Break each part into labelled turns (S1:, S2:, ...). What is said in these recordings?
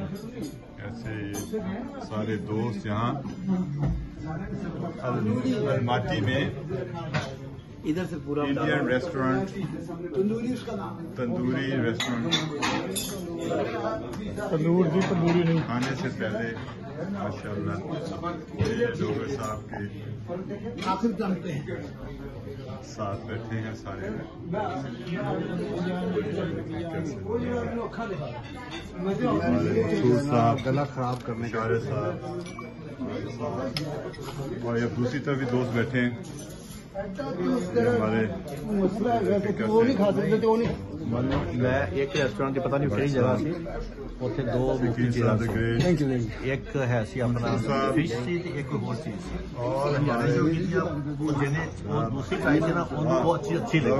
S1: ऐसे सारे दोस्त यहाँ अलमाटी में
S2: इधर से पूरा
S1: Indian restaurant, tandoori restaurant, tandoori नहीं खाने से पहले माशाल्लाह ये डोगर साहब के साथ बैठे हैं सारे। मसूद साहब,
S2: गला खराब करने का
S1: साहब और ये दूसरी तरफ भी दोस्त बैठे हैं हमारे।
S2: मैं एक रेस्टोरेंट की पता नहीं किहड़ी जगह से उत्थे दो मुफ्त चीज़ां एक है सी अपना फिश सी ते एक होर चीज़ सी और जिन्हें वो दूसरी खाई थी ना उन्हें वो अच्छी लगी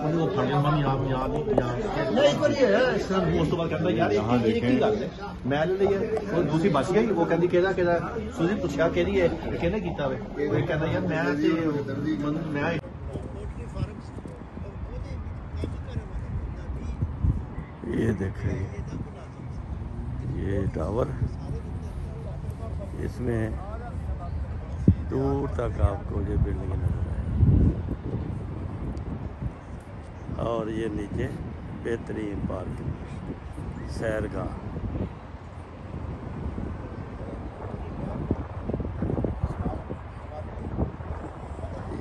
S2: उन्हें वो फल मन याद नहीं एक बार है सर वो तो बात कहता यार एक ही गल है मैं ले लिया वो दूसरी बच गई वो कहती केदा सुधी पूछा केदी है किहने कीता वे वो कहता यार मैं
S3: ये देखें ये टावर, इसमें दूर तक आपको ये बिल्डिंग नजर आए और ये नीचे बेहतरीन पार्क सैरगाह।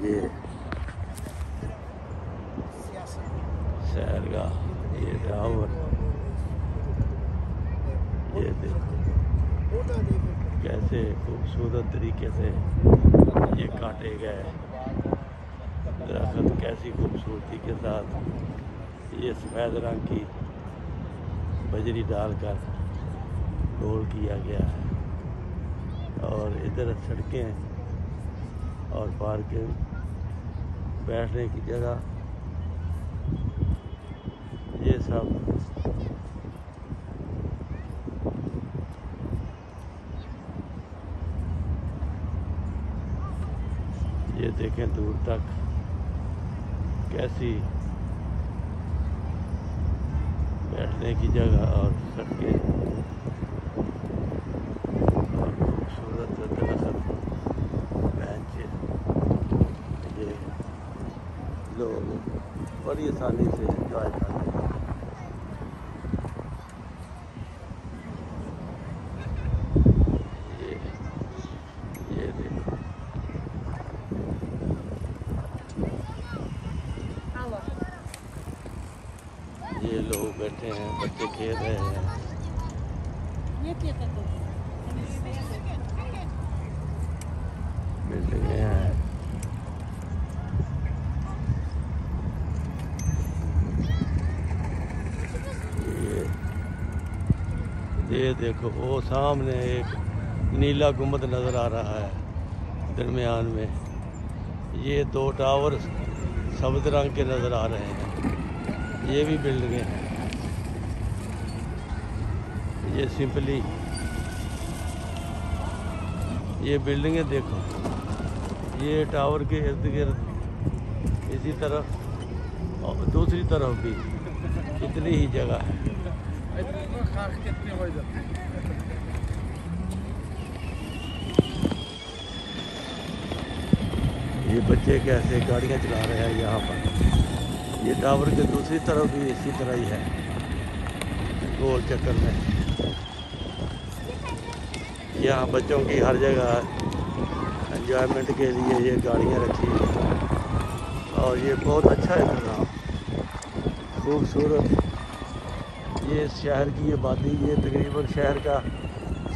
S3: ये सैरगाह, ये टावर, ये देखो कैसे खूबसूरत तरीके से ये काटे गए दरख्त, कैसी खूबसूरती के साथ ये सफ़ेद रंग की बजरी डालकर गोल किया गया है और इधर सड़कें और पार्किंग, बैठने की जगह, ये सब ये देखें दूर तक कैसी बैठने की जगह और सड़कें और खूबसूरत दरख्त, बेंच, ये लोग बड़ी आसानी से एंजॉय करते हैं। ये देखो ये लोग बैठे हैं, बच्चे खेल रहे हैं। बिल्डिंगें हैं, ये देखो वो सामने एक नीला गुंबद नज़र आ रहा है दरमियान में। ये दो टावर सब्ज़ रंग के नज़र आ रहे हैं, ये भी बिल्डिंगें हैं। ये सिंपली ये बिल्डिंगें देखो, ये टावर के इर्द गिर्द इसी तरफ और दूसरी तरफ भी इतनी ही जगह है। ये बच्चे कैसे गाड़ियाँ चला रहे हैं यहाँ पर। ये टावर के दूसरी तरफ भी इसी तरह ही है, गोल चक्कर में। यहाँ बच्चों की हर जगह एंजॉयमेंट के लिए ये गाड़ियाँ रखी हैं और ये बहुत अच्छा इंतज़ाम, खूबसूरत। ये शहर की आबादी, ये तकरीबन शहर का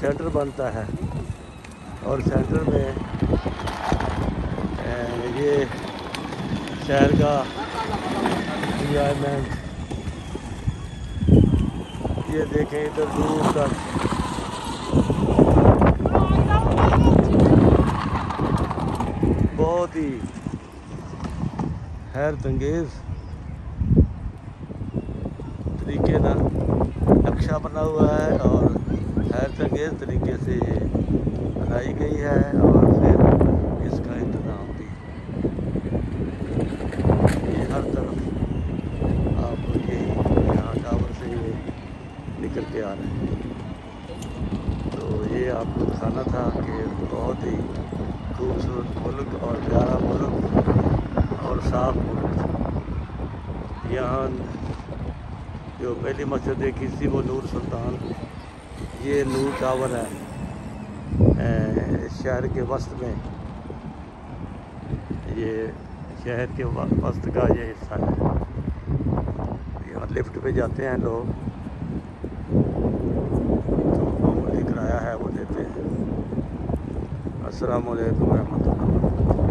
S3: सेंटर बनता है और सेंटर में ये शहर का एंजॉयमेंट। ये देखें इधर दूर तक बहुत ही हैरतअंगेज़ तरीके ना नक्शा बना हुआ है और हैरतअंगेज़ तरीके से ये बनाई गई है और फिर इसका इंतज़ाम भी ये हर तरफ आपको ये यहाँ टावर से ये निकल के आ रहे हैं। आपको दिखाना था कि बहुत ही खूबसूरत मुल्क और प्यारा मुल्क और साफ मुल्क। यहाँ जो पहली मस्जिद देखी थी वो नूर सुल्तान, ये नूर टावर है शहर के वस्त में, ये शहर के वस्त का ये हिस्सा है। यहाँ लिफ्ट पे जाते हैं लोग, तो मामूली किराया है वो देते हैं। अस्सलाम वालेकुम रहमतुल्लाह।